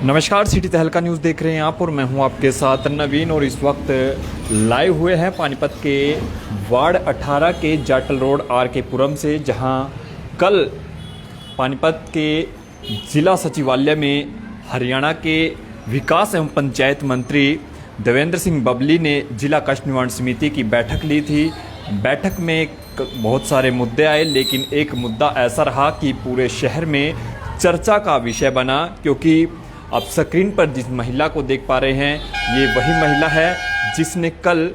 नमस्कार, सिटी तहलका न्यूज़ देख रहे हैं आप और मैं हूं आपके साथ नवीन। और इस वक्त लाइव हुए हैं पानीपत के वार्ड 18 के जाटल रोड आर के पुरम से, जहां कल पानीपत के ज़िला सचिवालय में हरियाणा के विकास एवं पंचायत मंत्री देवेंद्र सिंह बबली ने जिला कष्ट निवारण समिति की बैठक ली थी। बैठक में बहुत सारे मुद्दे आए, लेकिन एक मुद्दा ऐसा रहा कि पूरे शहर में चर्चा का विषय बना, क्योंकि आप स्क्रीन पर जिस महिला को देख पा रहे हैं, ये वही महिला है जिसने कल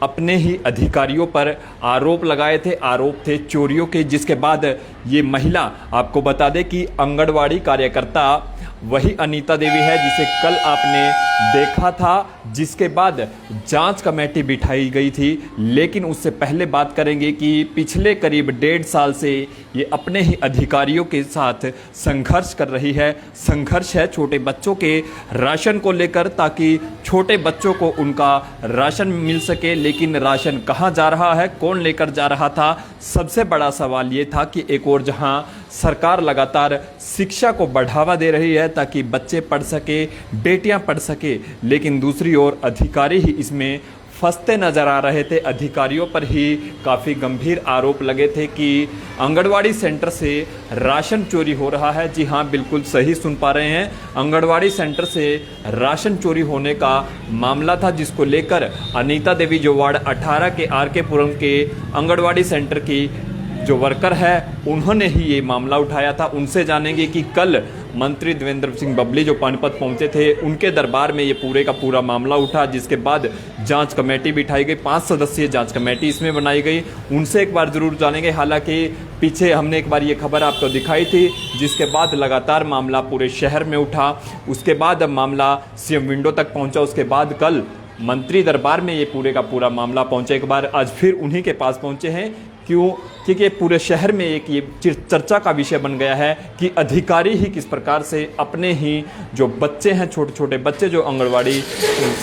अपने ही अधिकारियों पर आरोप लगाए थे। आरोप थे चोरियों के, जिसके बाद ये महिला, आपको बता दें कि आंगनवाड़ी कार्यकर्ता वही अनीता देवी है जिसे कल आपने देखा था, जिसके बाद जांच कमेटी बिठाई गई थी। लेकिन उससे पहले बात करेंगे कि पिछले करीब 1.5 साल से ये अपने ही अधिकारियों के साथ संघर्ष कर रही है। संघर्ष है छोटे बच्चों के राशन को लेकर, ताकि छोटे बच्चों को उनका राशन मिल सके। लेकिन राशन कहाँ जा रहा है, कौन लेकर जा रहा था? सबसे बड़ा सवाल ये था कि एक और जहां सरकार लगातार शिक्षा को बढ़ावा दे रही है ताकि बच्चे पढ़ सके, बेटियां पढ़ सके, लेकिन दूसरी ओर अधिकारी ही इसमें फंसते नजर आ रहे थे। अधिकारियों पर ही काफ़ी गंभीर आरोप लगे थे कि आंगनवाड़ी सेंटर से राशन चोरी हो रहा है। जी हाँ, बिल्कुल सही सुन पा रहे हैं, आंगनवाड़ी सेंटर से राशन चोरी होने का मामला था, जिसको लेकर अनीता देवी जो वार्ड 18 के आर के पुरम के आंगनवाड़ी सेंटर की जो वर्कर है, उन्होंने ही ये मामला उठाया था। उनसे जानेंगे कि कल मंत्री देवेंद्र सिंह बबली जो पानीपत पहुंचे थे, उनके दरबार में ये पूरे का पूरा मामला उठा, जिसके बाद जांच कमेटी बिठाई गई। 5 सदस्यीय जांच कमेटी इसमें बनाई गई। उनसे एक बार ज़रूर जानेंगे। हालांकि पीछे हमने एक बार ये खबर आपको दिखाई थी, जिसके बाद लगातार मामला पूरे शहर में उठा। उसके बाद अब मामला सीएम विंडो तक पहुँचा। उसके बाद कल मंत्री दरबार में ये पूरे का पूरा मामला पहुँचा। एक बार आज फिर उन्हीं के पास पहुँचे हैं। क्यों? क्योंकि पूरे शहर में एक ये चर्चा का विषय बन गया है कि अधिकारी ही किस प्रकार से अपने ही जो बच्चे हैं, छोटे छोटे बच्चे जो आंगनवाड़ी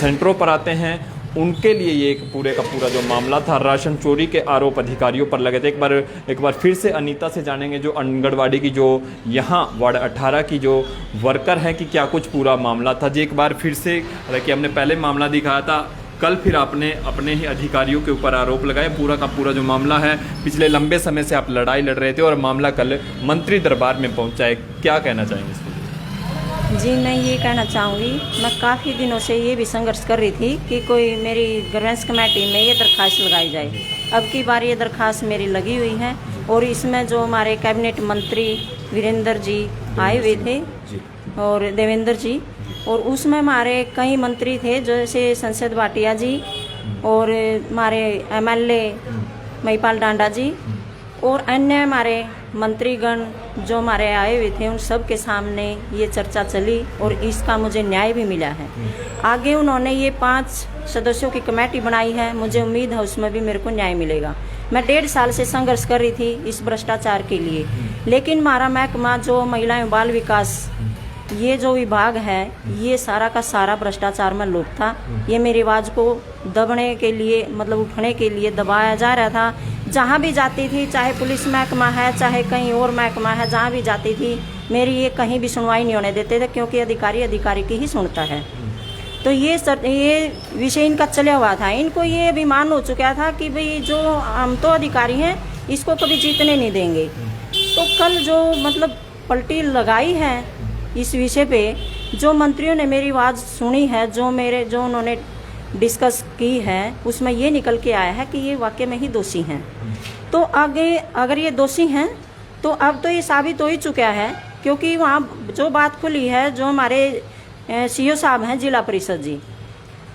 सेंटरों पर आते हैं, उनके लिए ये एक पूरे का पूरा जो मामला था, राशन चोरी के आरोप अधिकारियों पर लगे थे। एक बार फिर से अनीता से जानेंगे, जो आंगनवाड़ी की जो यहाँ वार्ड 18 की जो वर्कर हैं, कि क्या कुछ पूरा मामला था। जी एक बार फिर से, हालांकि हमने पहले मामला दिखाया था, कल फिर आपने अपने ही अधिकारियों के ऊपर आरोप लगाए। पूरा का पूरा जो मामला है, पिछले लंबे समय से आप लड़ाई लड़ रहे थे और मामला कल मंत्री दरबार में पहुंचा है। क्या कहना चाहेंगे इसको? जी, मैं ये कहना चाहूँगी, मैं काफ़ी दिनों से ये भी संघर्ष कर रही थी कि कोई मेरी ग्रांट्स कमेटी में ये दरख्वास्त लगाई जाए। अब की बार ये दरख्वास्त मेरी लगी हुई है, और इसमें जो हमारे कैबिनेट मंत्री वीरेंद्र जी आए हुए थे और देवेंद्र जी, और उसमें हमारे कई मंत्री थे, जैसे संसद भाटिया जी और हमारे एमएलए महिपाल डांडा जी और अन्य हमारे मंत्रीगण जो हमारे आए हुए थे, उन सब के सामने ये चर्चा चली और इसका मुझे न्याय भी मिला है। आगे उन्होंने ये 5 सदस्यों की कमेटी बनाई है, मुझे उम्मीद है उसमें भी मेरे को न्याय मिलेगा। मैं 1.5 साल से संघर्ष कर रही थी इस भ्रष्टाचार के लिए, लेकिन हमारा महकमा जो महिला एवं बाल विकास, ये जो विभाग है, ये सारा का सारा भ्रष्टाचार में लोग था। ये मेरी आवाज़ को दबने के लिए, मतलब उठने के लिए दबाया जा रहा था। जहाँ भी जाती थी, चाहे पुलिस महकमा है, चाहे कहीं और महकमा है, जहाँ भी जाती थी, मेरी ये कहीं भी सुनवाई नहीं होने देते थे, क्योंकि अधिकारी की ही सुनता है। तो ये विषय इनका चला हुआ था। इनको ये अभिमान हो चुका था कि भाई जो हम तो अधिकारी हैं, इसको कभी जीतने नहीं देंगे। तो कल जो मतलब पलटी लगाई है इस विषय पे, जो मंत्रियों ने मेरी आवाज़ सुनी है, जो उन्होंने डिस्कस की है, उसमें ये निकल के आया है कि ये वाकई में ही दोषी हैं। तो आगे अगर ये दोषी हैं तो अब तो ये साबित हो ही चुका है, क्योंकि वहाँ जो बात खुली है, जो हमारे सीओ साहब हैं जिला परिषद जी,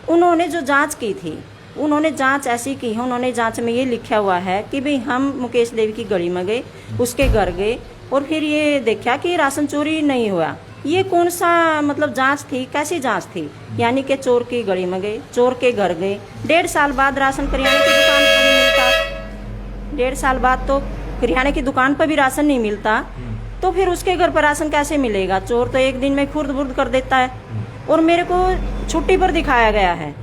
उन्होंने जो जांच की थी, उन्होंने जांच ऐसी की है, उन्होंने जांच में ये लिखा हुआ है कि भाई हम मुकेश देवी की गली में गए, उसके घर गए और फिर ये देखा कि राशन चोरी नहीं हुआ। ये कौन सा मतलब जांच थी, कैसी जांच थी? यानी कि चोर की गली में गए, चोर के घर गए, 1.5 साल बाद राशन करियाने की दुकान पर नहीं मिलता, 1.5 साल बाद तो करियाने की दुकान पर भी राशन नहीं मिलता, तो फिर उसके घर पर राशन कैसे मिलेगा? चोर तो एक दिन में खुर्द बुर्द कर देता है। और मेरे को छुट्टी पर दिखाया गया है।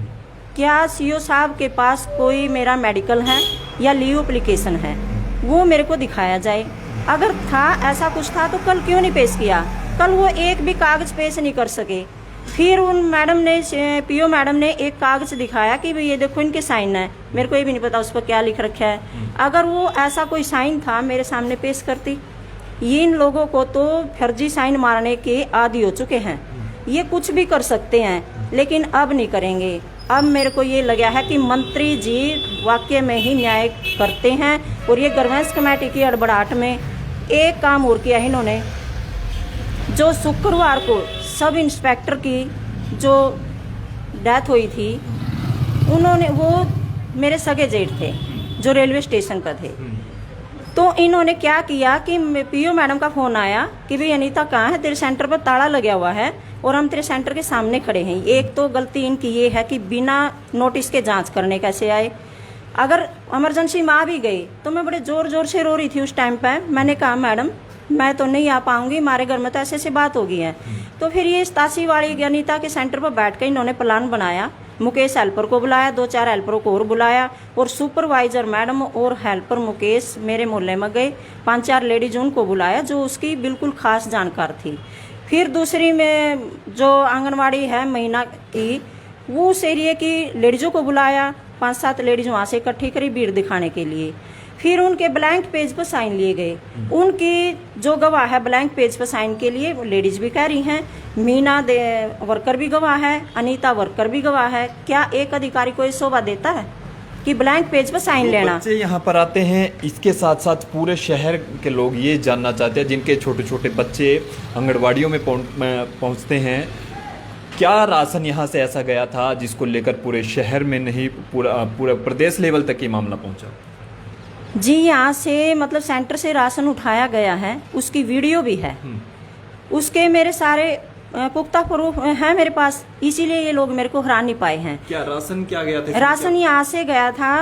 क्या सीओ साहब के पास कोई मेरा मेडिकल है या लीव एप्लीकेशन है, वो मेरे को दिखाया जाए। अगर था, ऐसा कुछ था तो कल क्यों नहीं पेश किया? कल वो एक भी कागज पेश नहीं कर सके। फिर उन मैडम ने, पीओ मैडम ने एक कागज दिखाया कि भाई ये देखो इनके साइन है, मेरे को ये भी नहीं पता उस पर क्या लिख रखा है। अगर वो ऐसा कोई साइन था मेरे सामने पेश करती। ये इन लोगों को तो फर्जी साइन मारने के आदी हो चुके हैं, ये कुछ भी कर सकते हैं लेकिन अब नहीं करेंगे। अब मेरे को ये लगा है कि मंत्री जी वाकई में ही न्याय करते हैं। और ये गवर्नेंस कमेटी की हड़बड़ाहट में एक काम और किया इन्होंने, जो शुक्रवार को सब इंस्पेक्टर की जो डेथ हुई थी, उन्होंने, वो मेरे सगे जेठ थे जो रेलवे स्टेशन पर थे। तो इन्होंने क्या किया कि पीओ मैडम का फ़ोन आया कि भाई अनीता कहाँ है, तेरे सेंटर पर ताला लगा हुआ है और हम तेरे सेंटर के सामने खड़े हैं। एक तो गलती इनकी ये है कि बिना नोटिस के जांच करने कैसे आए। अगर इमरजेंसी में आ भी गई तो मैं बड़े ज़ोर ज़ोर से रो रही थी उस टाइम पर। मैंने कहा मैडम मैं तो नहीं आ पाऊंगी, हमारे घर में तो ऐसे ऐसी बात हो गई है। तो फिर ये 87 वाली अनीता के सेंटर पर बैठ कर इन्होंने प्लान बनाया। मुकेश हेल्पर को बुलाया, 2-4 हेल्परों को और बुलाया और सुपरवाइजर मैडम और हेल्पर मुकेश मेरे मोहल्ले में गए। 5-4 लेडीज उनको बुलाया जो उसकी बिल्कुल खास जानकार थी। फिर दूसरी में जो आंगनवाड़ी है महीना की, वो उस एरिया की लेडीजों को बुलाया। 5-7 लेडीज वहाँ से इकट्ठी करी भीड़ दिखाने के लिए। फिर उनके ब्लैंक पेज पर साइन लिए गए। उनकी जो गवाह है ब्लैंक पेज पर साइन के लिए वो लेडीज भी कह रही हैं, मीना वर्कर भी गवाह है, अनीता वर्कर भी गवाह है। क्या एक अधिकारी को ये शोभा देता है कि ब्लैंक पेज पर साइन लेना? बच्चे यहाँ पर आते हैं, इसके साथ साथ पूरे शहर के लोग ये जानना चाहते हैं, जिनके छोटे छोटे बच्चे आंगनवाड़ियों में पहुँचते हैं, क्या राशन यहाँ से ऐसा गया था जिसको लेकर पूरे शहर में नहीं पूरा प्रदेश लेवल तक ये मामला पहुँचा? जी, यहाँ से मतलब सेंटर से राशन उठाया गया है, उसकी वीडियो भी है, उसके मेरे सारे पुख्ता प्रूफ हैं मेरे पास, इसीलिए ये लोग मेरे को हरा नहीं पाए हैं। क्या राशन क्या गया था? राशन यहाँ से गया था,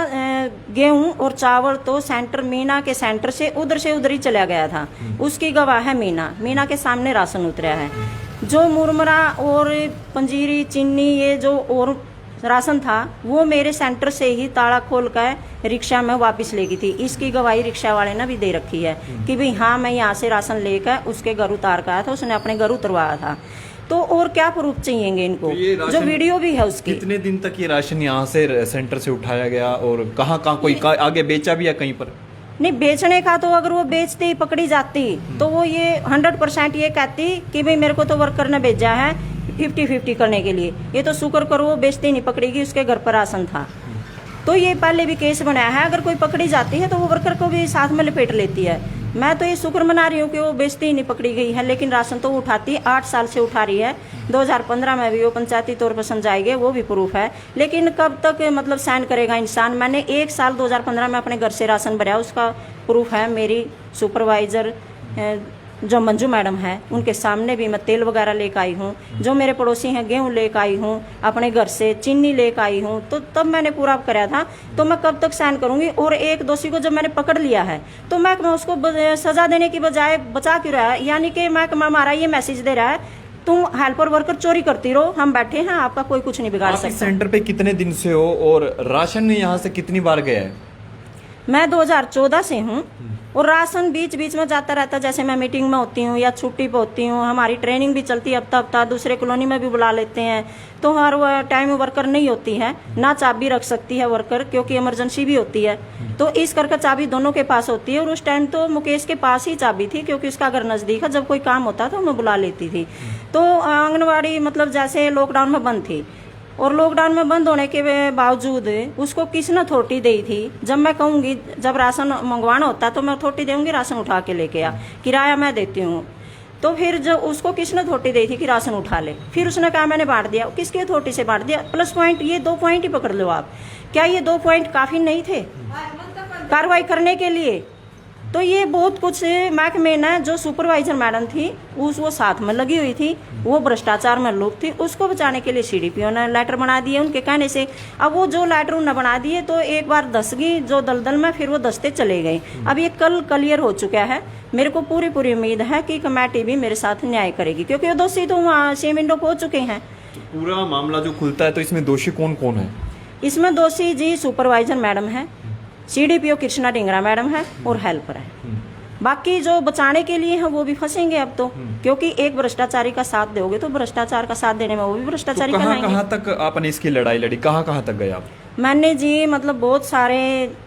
गेहूं और चावल तो सेंटर मीना के सेंटर से उधर ही चला गया था। उसकी गवाह है मीना के सामने राशन उतरा है। जो मुरमुरा और पंजीरी चीनी ये जो और राशन था वो मेरे सेंटर से ही ताला खोल कर रिक्शा में वापस ले गई थी। इसकी गवाही रिक्शा वाले ने भी दे रखी है कि भाई हाँ मैं यहाँ से राशन लेकर उसके घर उतार कर आया था, उसने अपने घर उतरवाया था। तो और क्या प्रूफ चाहिएंगे इनको? तो जो वीडियो भी है उसकी। कितने दिन तक ये राशन यहाँ से सेंटर से उठाया गया और कहाँ कोई आगे बेचा भी या कहीं पर? नहीं, बेचने का तो अगर वो बेचती पकड़ी जाती तो वो ये 100% ये कहती कि भाई मेरे को तो वर्कर ने भेजा है 50-50 करने के लिए। ये तो शुक्र करो वो बेचती नहीं पकड़ेगी, उसके घर पर राशन था। तो ये पहले भी केस बनाया है, अगर कोई पकड़ी जाती है तो वो वर्कर को भी साथ में लपेट लेती है। मैं तो ये शुक्र मना रही हूँ कि वो बेचती ही नहीं पकड़ी गई है, लेकिन राशन तो वो उठाती 8 साल से उठा रही है। 2015 में भी वो पंचायती तौर पर समझाई गई, वो भी प्रूफ है। लेकिन कब तक मतलब साइन करेगा इंसान? मैंने 1 साल 2015 में अपने घर से राशन भरा, उसका प्रूफ है। मेरी सुपरवाइजर जो मंजू मैडम है उनके सामने भी मैं तेल वगैरह लेकर आई हूँ। जो मेरे पड़ोसी हैं गेहूँ लेकर आई हूँ अपने घर से, चीनी लेकर आई हूँ। तो तब मैंने पूरा कराया था, तो मैं कब तक साइन करूँगी? और एक दोषी को जब मैंने पकड़ लिया है तो मैं उसको सजा देने की बजाय बचा क्यों रहा है? यानी कि मैं हमारा ये मैसेज दे रहा है तुम हेल्पर वर्कर चोरी करती रहो, हम बैठे हैं, आपका कोई कुछ नहीं बिगाड़ सकता। सेंटर पे कितने दिन से हो और राशन यहाँ से कितनी बार गया है? मैं 2014 से हूँ और राशन बीच बीच में जाता रहता, जैसे मैं मीटिंग में होती हूँ या छुट्टी पे होती हूँ। हमारी ट्रेनिंग भी चलती है हफ्ता दूसरे कॉलोनी में भी बुला लेते हैं। तो हर टाइम वर्कर नहीं होती है ना, चाबी रख सकती है वर्कर क्योंकि इमरजेंसी भी होती है। तो इस करके चाबी दोनों के पास होती है। और उस टाइम तो मुकेश के पास ही चाबी थी क्योंकि उसका घर नज़दीक है, जब कोई काम होता तो मैं बुला लेती थी। तो आंगनवाड़ी मतलब जैसे लॉकडाउन में बंद थी और लॉकडाउन में बंद होने के बावजूद उसको किसने अथॉरिटी दी थी? जब मैं कहूँगी जब राशन मंगवाना होता तो मैं अथॉरिटी दूंगी राशन उठा के लेके आ, किराया मैं देती हूँ। तो फिर जब उसको किसने अथॉरिटी दी थी कि राशन उठा ले, फिर उसने कहा मैंने बांट दिया। किसकी अथॉरिटी से बांट दिया? प्लस पॉइंट, ये 2 पॉइंट ही पकड़ लो आप। क्या ये 2 पॉइंट काफ़ी नहीं थे कार्रवाई करने के लिए? तो ये बहुत कुछ महकमे ने जो सुपरवाइजर मैडम थी वो साथ में लगी हुई थी, वो भ्रष्टाचार में लोग थी, उसको बचाने के लिए CDPO ने लेटर बना दिए उनके कहने से। अब वो जो लेटर उन्होंने बना दिए तो एक बार धस गई जो दलदल में, फिर वो धसते चले गए। अब ये कल क्लियर हो चुका है। मेरे को पूरी उम्मीद है कि कमेटी भी मेरे साथ न्याय करेगी क्योंकि वो दोषी तो वहाँ सेम विंडो हो चुके हैं। तो पूरा मामला जो खुलता है तो इसमें दोषी कौन कौन है? इसमें दोषी जी सुपरवाइजर मैडम है, CDPO कृष्णा डिंगरा मैडम है और हेल्पर है। बाकी जो बचाने के लिए हैं वो भी फंसेंगे अब तो, क्योंकि एक भ्रष्टाचारी का साथ दोगे तो भ्रष्टाचार का साथ देने में वो भी भ्रष्टाचारी तो कहलाएंगे। कहाँ तक आपने इसकी लड़ाई लड़ी, कहाँ तक गए आप? मैंने जी मतलब बहुत सारे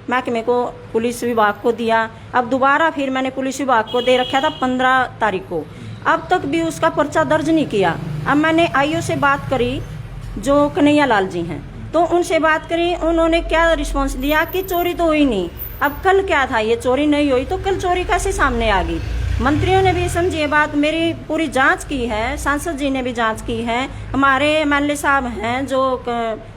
महकमे को, पुलिस विभाग को दिया। अब दोबारा फिर मैंने पुलिस विभाग को दे रखा था 15 तारीख को, अब तक भी उसका पर्चा दर्ज नहीं किया। अब मैंने आईओ से बात करी जो कन्हैया लाल जी हैं, तो उनसे बात करी, उन्होंने क्या रिस्पॉन्स दिया कि चोरी तो हुई नहीं। अब कल क्या था, ये चोरी नहीं हुई तो कल चोरी कैसे सामने आ गई? मंत्रियों ने भी समझी ये बात, मेरी पूरी जांच की है, सांसद जी ने भी जांच की है, हमारे एमएलए साहब हैं जो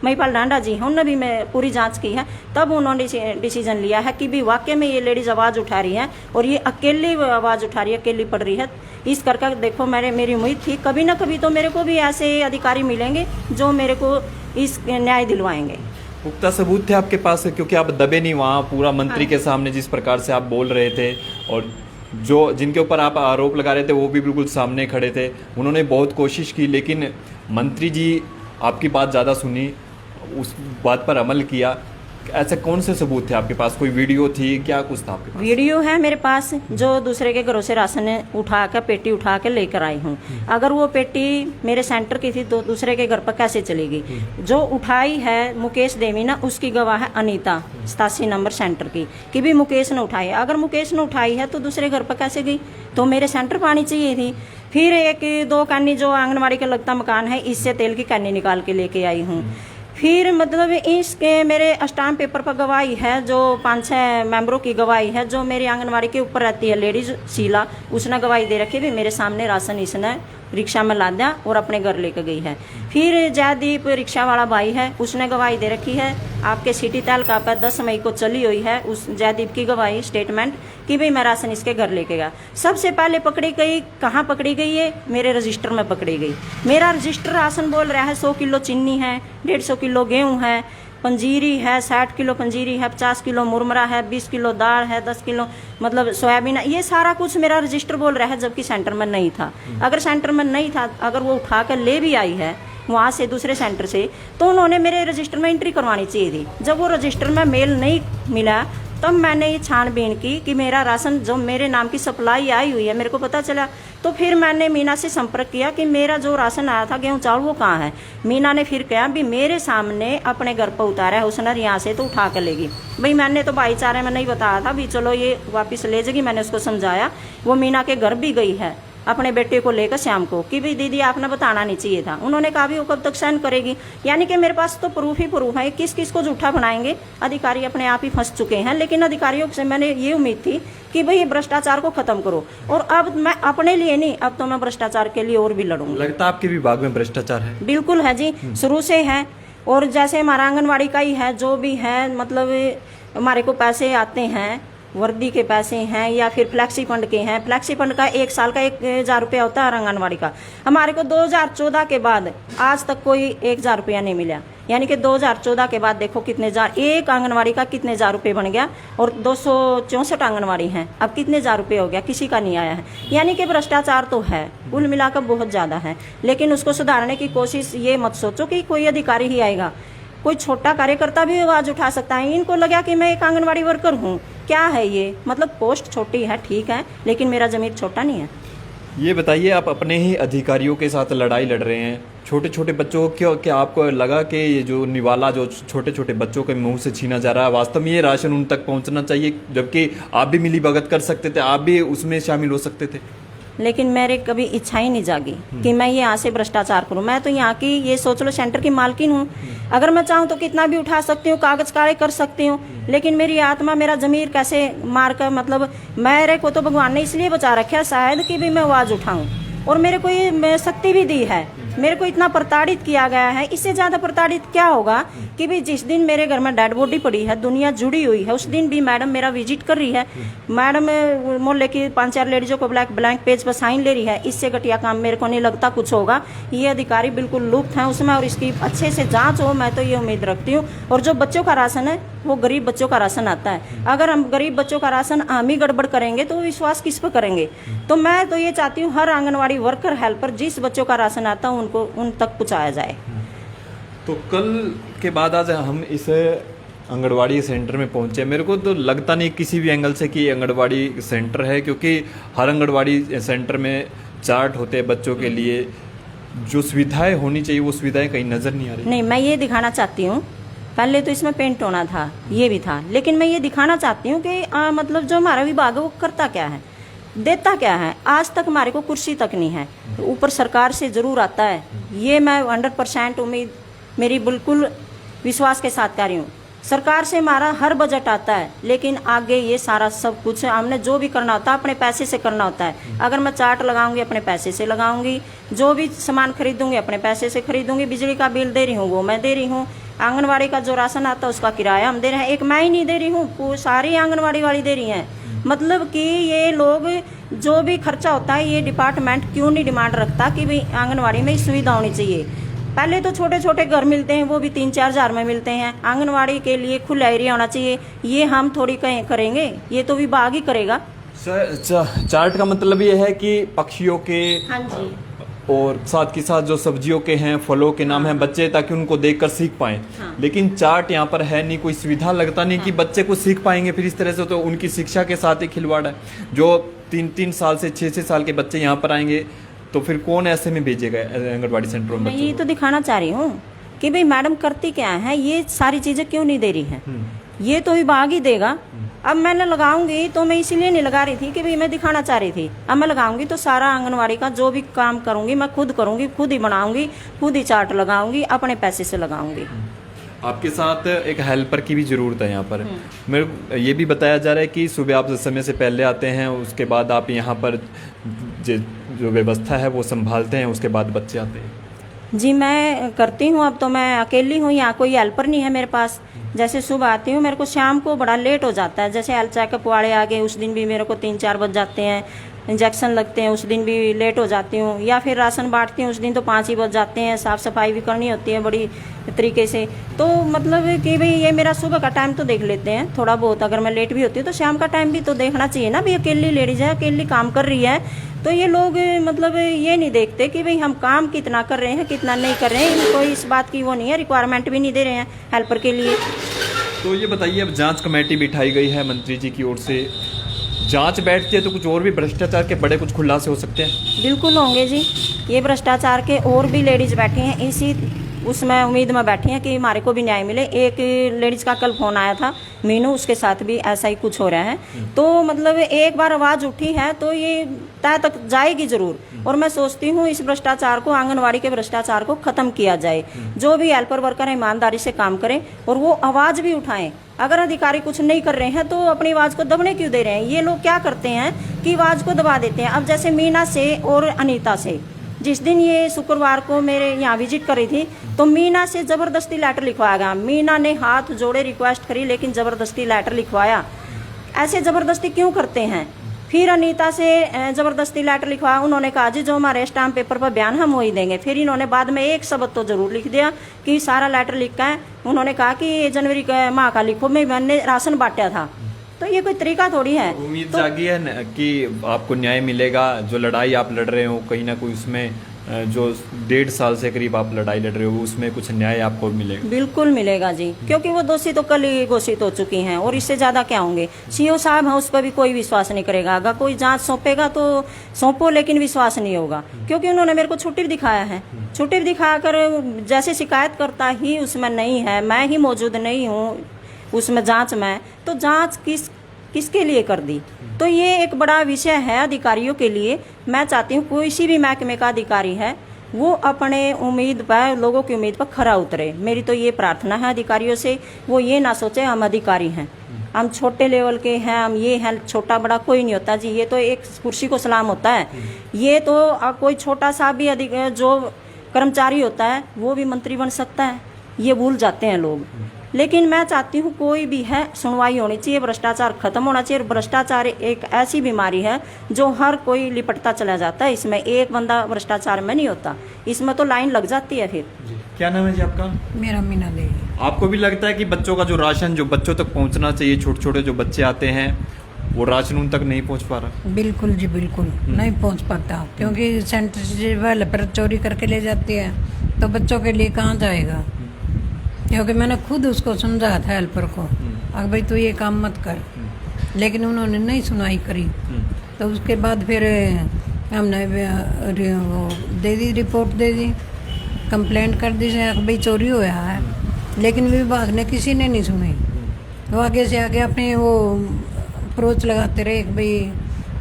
महिपाल डांडा जी हैं, उन्होंने भी मैं पूरी जांच की है। तब उन्होंने डिसीजन लिया है कि भी वाकई में ये लेडीज आवाज़ उठा रही है और ये अकेली आवाज़ उठा रही है, अकेली पड़ रही है। इस करके देखो मेरी उम्मीद थी कभी ना कभी तो मेरे को भी ऐसे अधिकारी मिलेंगे जो मेरे को इस न्याय दिलवाएंगे। पुख्ता सबूत थे आपके पास, क्योंकि आप दबे नहीं वहाँ, पूरा मंत्री के सामने जिस प्रकार से आप बोल रहे थे और जो जिनके ऊपर आप आरोप लगा रहे थे वो भी बिल्कुल सामने खड़े थे। उन्होंने बहुत कोशिश की लेकिन मंत्री जी आपकी बात ज़्यादा सुनी, उस बात पर अमल किया। ऐसे कौन से सबूत थे आपके पास? कोई वीडियो थी, क्या कुछ था आपके पास? वीडियो है मेरे पास, जो दूसरे के घरों से राशन उठा कर पेटी उठा के लेकर आई हूँ। अगर वो पेटी मेरे सेंटर की थी तो दूसरे के घर पर कैसे चलेगी? जो उठाई है मुकेश देवी ना, उसकी गवाह है अनीता 87 नंबर सेंटर की, कि भी मुकेश ने उठाई है। अगर मुकेश ने उठाई है तो दूसरे घर पर कैसे गई? तो मेरे सेंटर पर आनी चाहिए थी। फिर 1-2 कैनी जो आंगनबाड़ी का लगता मकान है, इससे तेल की कैनी निकाल के लेके आई हूँ। फिर मतलब इसके मेरे स्टाम्प पेपर पर गवाही है, जो 5-6 मेंबरों की गवाही है, जो मेरी आंगनवाड़ी के ऊपर रहती है लेडीज शीला, उसने गवाही दे रखी है, मेरे सामने राशन इसने रिक्शा में लादा और अपने घर लेकर गई है। फिर जयदीप रिक्शा वाला भाई है, उसने गवाही दे रखी है आपके सिटी तहलका पर 10 मई को चली हुई है, उस जयदीप की गवाही स्टेटमेंट कि भाई मैं राशन इसके घर लेके गया। सबसे पहले पकड़ी गई, कहाँ पकड़ी गई है? मेरे रजिस्टर में पकड़ी गई। मेरा रजिस्टर राशन बोल रहा है 100 किलो चीनी है, 150 किलो गेहूँ है, पंजीरी है, 60 किलो पंजीरी है, 50 किलो मुरमरा है, 20 किलो दाल है, 10 किलो मतलब सोयाबीन है। ये सारा कुछ मेरा रजिस्टर बोल रहा है, जबकि सेंटर में नहीं था। अगर सेंटर में नहीं था, अगर वो उठा कर ले भी आई है वहाँ से दूसरे सेंटर से, तो उन्होंने मेरे रजिस्टर में एंट्री करवानी चाहिए थी। जब वो रजिस्टर में मेल नहीं मिला तब मैंने ये छानबीन की कि मेरा राशन जो मेरे नाम की सप्लाई आई हुई है, मेरे को पता चला। तो फिर मैंने मीना से संपर्क किया कि मेरा जो राशन आया था गेहूँ चावल वो कहाँ है। मीना ने फिर कहा भी मेरे सामने अपने घर पर उतारा है उसने, यहाँ से तो उठा कर लेगी। भाई मैंने तो भाईचारे में नहीं बताया था भी चलो ये वापस ले जाएगी, मैंने उसको समझाया। वो मीना के घर भी गई है अपने बेटे को लेकर शाम को कि भाई दीदी आपने बताना नहीं चाहिए था। उन्होंने कहा भी वो कब तक सहन करेगी? यानी कि मेरे पास तो प्रूफ ही प्रूफ है, किस किस को झूठा बनाएंगे। अधिकारी अपने आप ही फंस चुके हैं। लेकिन अधिकारियों से मैंने ये उम्मीद थी कि भाई भ्रष्टाचार को खत्म करो, और अब मैं अपने लिए नहीं, अब तो मैं भ्रष्टाचार के लिए और भी लड़ूंगी। लगता है आपके विभाग में भ्रष्टाचार है? बिल्कुल है जी, शुरू से है। और जैसे हमारा आंगनबाड़ी का ही है, जो भी है मतलब हमारे को पैसे आते हैं, वर्दी के पैसे हैं या फिर फ्लैक्सी फंड के हैं। फ्लैक्सी फंड का 1 साल का 1000 रुपया होता है आंगनबाड़ी का। हमारे को 2014 के बाद आज तक कोई 1000 रुपया नहीं मिला। यानी कि 2014 के बाद देखो कितने हजार, एक आंगनबाड़ी का कितने हजार रुपये बन गया, और 264 आंगनबाड़ी हैं, अब कितने हजार रुपये हो गया, किसी का नहीं आया है। यानी कि भ्रष्टाचार तो है, कुल मिलाकर बहुत ज़्यादा है। लेकिन उसको सुधारने की कोशिश ये मत सोचो कि कोई अधिकारी ही आएगा, कोई छोटा कार्यकर्ता भी आवाज़ उठा सकता है। इनको लगा कि मैं एक आंगनबाड़ी वर्कर हूँ, क्या है ये, मतलब पोस्ट छोटी है ठीक है, लेकिन मेरा ज़मीर छोटा नहीं है। ये बताइए, आप अपने ही अधिकारियों के साथ लड़ाई लड़ रहे हैं, छोटे छोटे बच्चों को, क्या आपको लगा कि ये जो निवाला जो छोटे छोटे बच्चों के मुंह से छीना जा रहा है, वास्तव में ये राशन उन तक पहुंचना चाहिए? जबकि आप भी मिली भगत कर सकते थे, आप भी उसमें शामिल हो सकते थे। लेकिन मेरे कभी इच्छा ही नहीं जागी कि मैं यहाँ से भ्रष्टाचार करूँ। मैं तो यहाँ की, ये सोच लो, सेंटर की मालकिन हूँ। अगर मैं चाहूँ तो कितना भी उठा सकती हूँ, कागज काले कर सकती हूँ, लेकिन मेरी आत्मा, मेरा जमीर कैसे मार कर, मतलब मेरे को तो भगवान ने इसलिए बचा रखा है शायद कि भी मैं आवाज़ उठाऊँ, और मेरे को ये शक्ति भी दी है। मेरे को इतना प्रताड़ित किया गया है, इससे ज़्यादा प्रताड़ित क्या होगा कि भी जिस दिन मेरे घर में डेड बॉडी पड़ी है, दुनिया जुड़ी हुई है, उस दिन भी मैडम मेरा विजिट कर रही है। मैडम मोहल्ले की 5-4 लेडीजों को ब्लैंक पेज पर साइन ले रही है। इससे घटिया काम मेरे को नहीं लगता कुछ होगा। ये अधिकारी बिल्कुल लुप्त हैं उसमें, और इसकी अच्छे से जांच हो, मैं तो ये उम्मीद रखती हूँ। और जो बच्चों का राशन है वो गरीब बच्चों का राशन आता है। अगर हम गरीब बच्चों का राशन हम ही गड़बड़ करेंगे तो विश्वास किस पर करेंगे? तो मैं तो ये चाहती हूँ हर आंगनवाड़ी वर्कर, हेल्पर, जिस बच्चों का राशन आता है उनको उन तक पहुँचाया जाए। तो कल के बाद आज हम इस आंगनवाड़ी सेंटर में पहुंचे। मेरे को तो लगता नहीं किसी भी एंगल से कि आंगनवाड़ी सेंटर है, क्योंकि हर आंगनवाड़ी सेंटर में चार्ट होते हैं बच्चों के लिए, जो सुविधाएं होनी चाहिए वो सुविधाएं कहीं नज़र नहीं आ रही। नहीं, मैं ये दिखाना चाहती हूँ, पहले तो इसमें पेंट होना था, ये भी था, लेकिन मैं ये दिखाना चाहती हूँ कि मतलब जो हमारा विभाग है वो करता क्या है, देता क्या है। आज तक हमारे को कुर्सी तक नहीं है, ऊपर सरकार से ज़रूर आता है, ये मैं 100% उम्मीद मेरी बिल्कुल विश्वास के साथ कर रही हूँ। सरकार से हमारा हर बजट आता है, लेकिन आगे ये सारा सब कुछ हमने जो भी करना होता है अपने पैसे से करना होता है। अगर मैं चार्ट लगाऊंगी अपने पैसे से लगाऊंगी, जो भी सामान खरीदूंगी अपने पैसे से खरीदूंगी, बिजली का बिल दे रही हूँ वो मैं दे रही हूँ, आंगनवाड़ी का जो राशन आता है उसका किराया हम दे रहे हैं, एक मैं ही नहीं दे रही हूँ, सारी आंगनवाड़ी वाली दे रही हैं। मतलब कि ये लोग जो भी खर्चा होता है, ये डिपार्टमेंट क्यों नहीं डिमांड रखता कि भाई आंगनवाड़ी में सुविधा होनी चाहिए। पहले तो छोटे छोटे घर मिलते हैं, वो भी 3-4 हज़ार में मिलते हैं। आंगनवाड़ी के लिए खुला एरिया होना चाहिए, ये हम थोड़ी कहीं करेंगे, ये तो विभाग ही करेगा। चार्ट का मतलब ये है कि पक्षियों के, हाँ जी, और साथ के साथ जो सब्जियों के हैं, फलों के नाम हैं बच्चे, ताकि उनको देखकर सीख पाएं। हाँ। लेकिन चार्ट यहाँ पर है नहीं, कोई सुविधा लगता नहीं कि बच्चे को सीख पाएंगे फिर इस तरह से, तो उनकी शिक्षा के साथ ही खिलवाड़ है। जो 3-3 साल से 6-6 साल के बच्चे यहाँ पर आएंगे तो फिर कौन ऐसे में भेजेगा आंगनबाड़ी सेंटरों में? मैं ये तो दिखाना चाह रही हूँ कि भाई मैडम करती क्या है, ये सारी चीजें क्यों नहीं दे रही है, ये तो विभाग ही देगा। अब मैंने लगाऊंगी तो मैं इसीलिए नहीं लगा रही थी कि भाई मैं दिखाना चाह रही थी, अब मैं लगाऊंगी तो सारा आंगनवाड़ी का जो भी काम करूंगी मैं खुद करूंगी, खुद ही बनाऊंगी, खुद ही चार्ट लगाऊंगी, अपने पैसे से लगाऊंगी। आपके साथ एक हेल्पर की भी ज़रूरत है यहाँ पर। मेरे ये भी बताया जा रहा है कि सुबह आप समय से पहले आते हैं, उसके बाद आप यहाँ पर जो व्यवस्था है वो संभालते हैं, उसके बाद बच्चे आते हैं। जी मैं करती हूँ, अब तो मैं अकेली हूँ, यहाँ कोई हेल्पर नहीं है मेरे पास। जैसे सुबह आती हूँ, मेरे को शाम को बड़ा लेट हो जाता है, जैसे हेल्थ चेकअप वाले आ गए उस दिन भी मेरे को 3-4 बज जाते हैं, इंजेक्शन लगते हैं उस दिन भी लेट हो जाती हूँ, या फिर राशन बांटती हूँ उस दिन तो 5 ही बज जाते हैं, साफ़ सफाई भी करनी होती है बड़ी तरीके से। तो मतलब कि भाई ये मेरा सुबह का टाइम तो देख लेते हैं थोड़ा बहुत, अगर मैं लेट भी होती हूँ तो शाम का टाइम भी तो देखना चाहिए ना। भाई अकेली लेडीज है, अकेली काम कर रही है, तो ये लोग मतलब ये नहीं देखते कि भाई हम काम कितना कर रहे हैं कितना नहीं कर रहे हैं, कोई इस बात की वो नहीं है, रिक्वायरमेंट भी नहीं दे रहे हैं हेल्पर के लिए। तो ये बताइए, अब जांच कमेटी बिठाई गई है मंत्री जी की ओर से, जांच बैठती है तो कुछ और भी भ्रष्टाचार के बड़े कुछ खुलासे हो सकते हैं? बिल्कुल होंगे जी, ये भ्रष्टाचार के और भी लेडीज बैठी हैं, इसी उसमें उम्मीद में बैठी हैं कि हमारे को भी न्याय मिले। एक लेडीज का कल फोन आया था मीनू, उसके साथ भी ऐसा ही कुछ हो रहा है। तो मतलब एक बार आवाज़ उठी है तो ये तय तक जाएगी ज़रूर, और मैं सोचती हूँ इस भ्रष्टाचार को, आंगनवाड़ी के भ्रष्टाचार को ख़त्म किया जाए। जो भी हेल्पर वर्कर है ईमानदारी से काम करें और वो आवाज़ भी उठाएं। अगर अधिकारी कुछ नहीं कर रहे हैं तो अपनी आवाज़ को दबने क्यों दे रहे हैं? ये लोग क्या करते हैं कि आवाज़ को दबा देते हैं। अब जैसे मीना से और अनीता से, जिस दिन ये शुक्रवार को मेरे यहाँ विजिट करी थी तो मीना से ज़बरदस्ती लेटर लिखवाया गया। मीना ने हाथ जोड़े रिक्वेस्ट करी, लेकिन ज़बरदस्ती लेटर लिखवाया। ऐसे ज़बरदस्ती क्यों करते हैं? फिर अनीता से ज़बरदस्ती लेटर लिखवाया, उन्होंने कहा जी जो हमारे स्टाम्प पेपर पर बयान हम वही देंगे। फिर इन्होंने बाद में एक शब्द तो ज़रूर लिख दिया कि सारा लेटर लिखा है, उन्होंने कहा कि जनवरी का माह का लिखो, मैंने राशन बांटा था। तो ये कोई तरीका थोड़ी है। उम्मीद जागी है न कि आपको न्याय मिलेगा? जो लड़ाई आप लड़ रहे हो कहीं ना कोई उसमें जो 1.5 साल से करीब आप लड़ाई लड़ रहे हो उसमें कुछ न्याय आपको मिलेगा? बिल्कुल मिलेगा जी, क्योंकि वो दोषी तो कल ही घोषित हो चुकी हैं और इससे ज़्यादा क्या होंगे। सीओ साहब हैं, उस पर भी कोई विश्वास नहीं करेगा। अगर कोई जांच सौंपेगा तो सौंपो, लेकिन विश्वास नहीं होगा, क्योंकि उन्होंने मेरे को छुट्टी दिखाया है। छुट्टी दिखाकर जैसे शिकायत करता ही उसमें नहीं है, मैं ही मौजूद नहीं हूँ उसमें जांच में, तो जांच किसके लिए कर दी? तो ये एक बड़ा विषय है अधिकारियों के लिए। मैं चाहती हूँ कोई सी भी महकमे का अधिकारी है वो अपने उम्मीद पर, लोगों की उम्मीद पर खरा उतरे। मेरी तो ये प्रार्थना है अधिकारियों से, वो ये ना सोचे हम अधिकारी हैं, हम छोटे लेवल के हैं, हम ये हैं। छोटा बड़ा कोई नहीं होता जी, ये तो एक कुर्सी को सलाम होता है। ये तो कोई छोटा सा भी जो कर्मचारी होता है वो भी मंत्री बन सकता है, ये भूल जाते हैं लोग। लेकिन मैं चाहती हूँ कोई भी है सुनवाई होनी चाहिए, भ्रष्टाचार खत्म होना चाहिए। और भ्रष्टाचार एक ऐसी बीमारी है जो हर कोई लिपटता चला जाता है, इसमें एक बंदा भ्रष्टाचार में नहीं होता, इसमें तो लाइन लग जाती है। फिर क्या नाम है जी आपका? मेरा मीना देवी। आपको भी लगता है कि बच्चों का जो राशन जो बच्चों तक पहुंचना चाहिए, छोटे छोटे जो बच्चे आते हैं वो राशन उन तक नहीं पहुंच पा रहा? बिल्कुल जी बिल्कुल नहीं पहुंच पाता, क्योंकि सेंटर से पर चोरी करके ले जाती है, तो बच्चों के लिए कहाँ जाएगा? क्योंकि मैंने खुद उसको समझाया था हेल्पर को, अगर भाई तू ये काम मत कर, लेकिन उन्होंने नहीं सुनाई करी। तो उसके बाद फिर हमने वो दे दी, रिपोर्ट दे दी, कंप्लेंट कर दी कि भाई चोरी हुआ है, लेकिन विभाग ने किसी ने नहीं सुनी। तो आगे से आगे अपने वो अप्रोच लगाते रहे कि भाई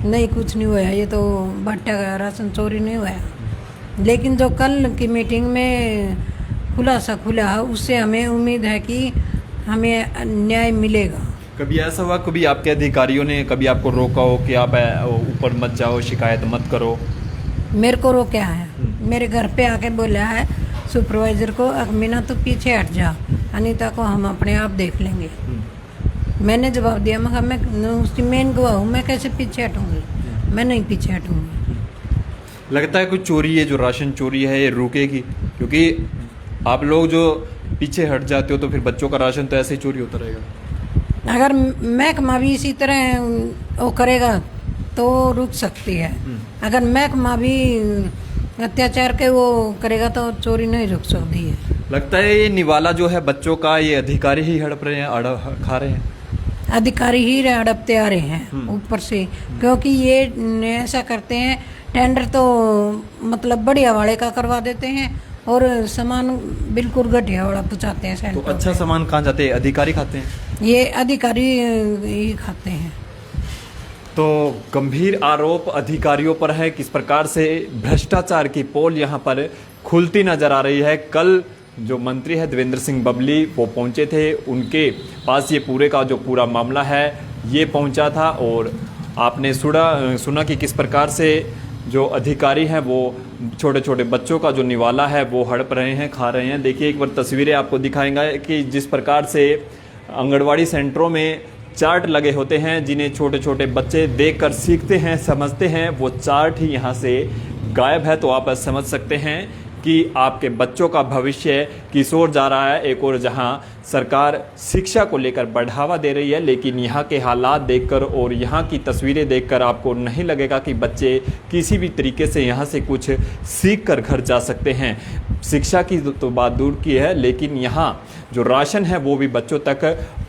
नहीं कुछ नहीं हुआ, ये तो भट्टा का राशन चोरी नहीं हुआ। लेकिन जो कल की मीटिंग में खुलासा खुला, उससे हमें उम्मीद है कि हमें न्याय मिलेगा। कभी ऐसा हुआ, कभी आपके अधिकारियों ने कभी आपको रोका हो कि आप ऊपर मत जाओ, शिकायत मत करो? मेरे को रोका है, मेरे घर पे आके बोला है सुपरवाइजर को, अमीना तो पीछे हट जा, अनीता को हम अपने आप देख लेंगे। मैंने जवाब दिया, मैं उसकी मेन गवाह हूँ, मैं कैसे पीछे हटूँगी? मैं नहीं पीछे हटूँगी। लगता है कुछ चोरी है, जो राशन चोरी है, ये रुकेगी? क्योंकि आप लोग जो पीछे हट जाते हो तो फिर बच्चों का राशन तो ऐसे ही चोरी होता रहेगा। अगर महकमा भी इसी तरह वो करेगा तो रुक सकती है, अगर महकमा भी अत्याचार के वो करेगा तो चोरी नहीं रुक सकती है। लगता है ये निवाला जो है बच्चों का, ये अधिकारी ही हड़प रहे हैं, खा रहे हैं। अधिकारी ही हड़पते आ रहे हैं ऊपर से, क्योंकि ये ऐसा करते हैं, टेंडर तो मतलब बढ़िया वाले का करवा देते हैं और सामान बिल्कुल घटिया वाला पहुँचाते हैं सेंटर। तो अच्छा सामान कहाँ जाते हैं? अधिकारी खाते हैं, ये अधिकारी ही खाते हैं। तो गंभीर आरोप अधिकारियों पर है। किस प्रकार से भ्रष्टाचार की पोल यहाँ पर खुलती नजर आ रही है। कल जो मंत्री है देवेंद्र सिंह बबली, वो पहुंचे थे, उनके पास ये पूरे का जो पूरा मामला है ये पहुंचा था, और आपने सुना कि किस प्रकार से जो अधिकारी हैं वो छोटे छोटे बच्चों का जो निवाला है वो हड़प रहे हैं, खा रहे हैं। देखिए एक बार तस्वीरें आपको दिखाएंगे कि जिस प्रकार से आंगनवाड़ी सेंटरों में चार्ट लगे होते हैं, जिन्हें छोटे छोटे बच्चे देखकर सीखते हैं, समझते हैं, वो चार्ट ही यहाँ से गायब है। तो आप समझ सकते हैं कि आपके बच्चों का भविष्य किस ओर जा रहा है। एक और जहां सरकार शिक्षा को लेकर बढ़ावा दे रही है, लेकिन यहाँ के हालात देखकर और यहाँ की तस्वीरें देखकर आपको नहीं लगेगा कि बच्चे किसी भी तरीके से यहाँ से कुछ सीख कर घर जा सकते हैं। शिक्षा की तो बात दूर की है, लेकिन यहाँ जो राशन है वो भी बच्चों तक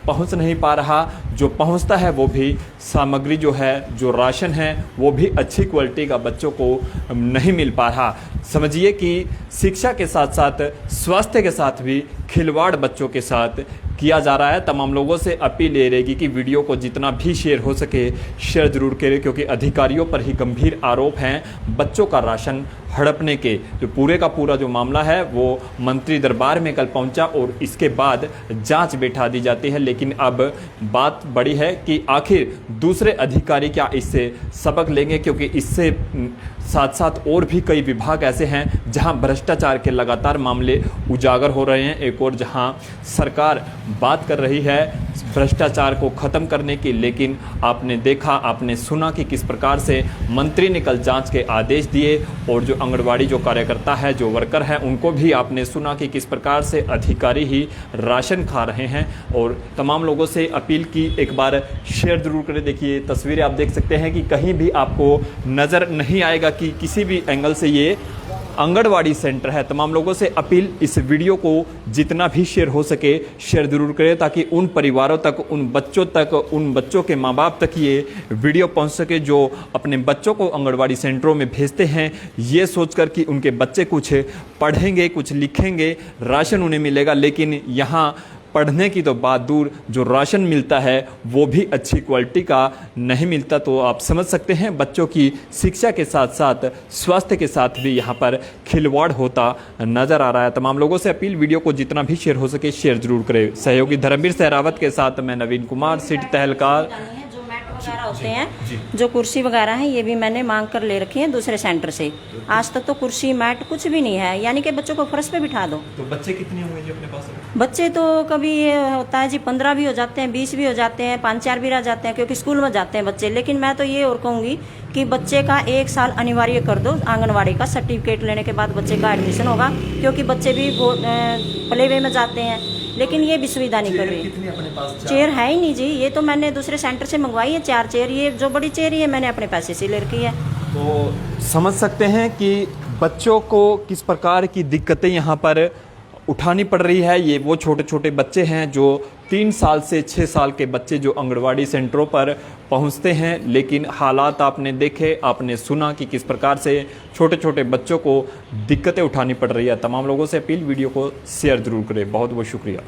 पहुँच नहीं पा रहा। जो पहुँचता है वो भी सामग्री जो है, जो राशन है, वो भी अच्छी क्वालिटी का बच्चों को नहीं मिल पा रहा। समझिए कि शिक्षा के साथ साथ स्वास्थ्य के साथ भी खिलवाड़ बच्चों के साथ किया जा रहा है। तमाम लोगों से अपील ये रहेगी कि वीडियो को जितना भी शेयर हो सके शेयर जरूर करें, क्योंकि अधिकारियों पर ही गंभीर आरोप हैं बच्चों का राशन हड़पने के। जो पूरे का पूरा जो मामला है वो मंत्री दरबार में कल पहुंचा और इसके बाद जांच बैठा दी जाती है। लेकिन अब बात बड़ी है कि आखिर दूसरे अधिकारी क्या इससे सबक लेंगे, क्योंकि इससे साथ साथ और भी कई विभाग ऐसे हैं जहां भ्रष्टाचार के लगातार मामले उजागर हो रहे हैं। एक और जहां सरकार बात कर रही है भ्रष्टाचार को ख़त्म करने की, लेकिन आपने देखा, आपने सुना कि किस प्रकार से मंत्री ने कल जांच के आदेश दिए, और जो आंगनवाड़ी जो कार्यकर्ता है, जो वर्कर है, उनको भी आपने सुना कि किस प्रकार से अधिकारी ही राशन खा रहे हैं। और तमाम लोगों से अपील की, एक बार शेयर जरूर करें। देखिए तस्वीरें आप देख सकते हैं कि कहीं भी आपको नज़र नहीं आएगा कि किसी भी एंगल से ये आंगनवाड़ी सेंटर है। तमाम लोगों से अपील, इस वीडियो को जितना भी शेयर हो सके शेयर जरूर करें, ताकि उन परिवारों तक, उन बच्चों तक, उन बच्चों के माँ बाप तक ये वीडियो पहुंच सके जो अपने बच्चों को आंगनवाड़ी सेंटरों में भेजते हैं, ये सोचकर कि उनके बच्चे कुछ पढ़ेंगे, कुछ लिखेंगे, राशन उन्हें मिलेगा। लेकिन यहाँ पढ़ने की तो बात दूर, जो राशन मिलता है वो भी अच्छी क्वालिटी का नहीं मिलता। तो आप समझ सकते हैं बच्चों की शिक्षा के साथ साथ स्वास्थ्य के साथ भी यहाँ पर खिलवाड़ होता नज़र आ रहा है। तमाम लोगों से अपील, वीडियो को जितना भी शेयर हो सके शेयर जरूर करें। सहयोगी धर्मवीर सहरावत के साथ मैं नवीन कुमार, सिटी तहलका। वगैरह होते हैं, जो कुर्सी वगैरह हैं, ये भी मैंने मांग कर ले रखी है दूसरे सेंटर से। आज तक तो कुर्सी मैट कुछ भी नहीं है, यानी कि बच्चों को फर्श पे बिठा दो। तो बच्चे कितने होंगे जी अपने पास? बच्चे तो कभी ये होता है जी 15 भी हो जाते हैं, 20 भी हो जाते हैं, 5-4 भी रह जाते हैं, क्योंकि स्कूल में जाते हैं बच्चे। लेकिन मैं तो ये और कहूँगी कि बच्चे का 1 साल अनिवार्य कर दो आंगनवाड़ी का। सर्टिफिकेट लेने के बाद बच्चे का एडमिशन होगा, क्योंकि बच्चे भी प्ले वे में जाते हैं, लेकिन ये भी सुविधा नहीं कर रही। चेयर है ही नहीं जी, ये तो मैंने दूसरे सेंटर से मंगवाई है 4 चेयर। ये जो बड़ी चेयर है मैंने अपने पैसे से ले रखी है। तो समझ सकते हैं कि बच्चों को किस प्रकार की दिक्कतें यहाँ पर उठानी पड़ रही है। ये वो छोटे छोटे बच्चे हैं जो 3 साल से 6 साल के बच्चे जो आंगनवाड़ी सेंटरों पर पहुंचते हैं, लेकिन हालात आपने देखे, आपने सुना कि किस प्रकार से छोटे छोटे बच्चों को दिक्कतें उठानी पड़ रही है। तमाम लोगों से अपील, वीडियो को शेयर ज़रूर करें। बहुत बहुत शुक्रिया।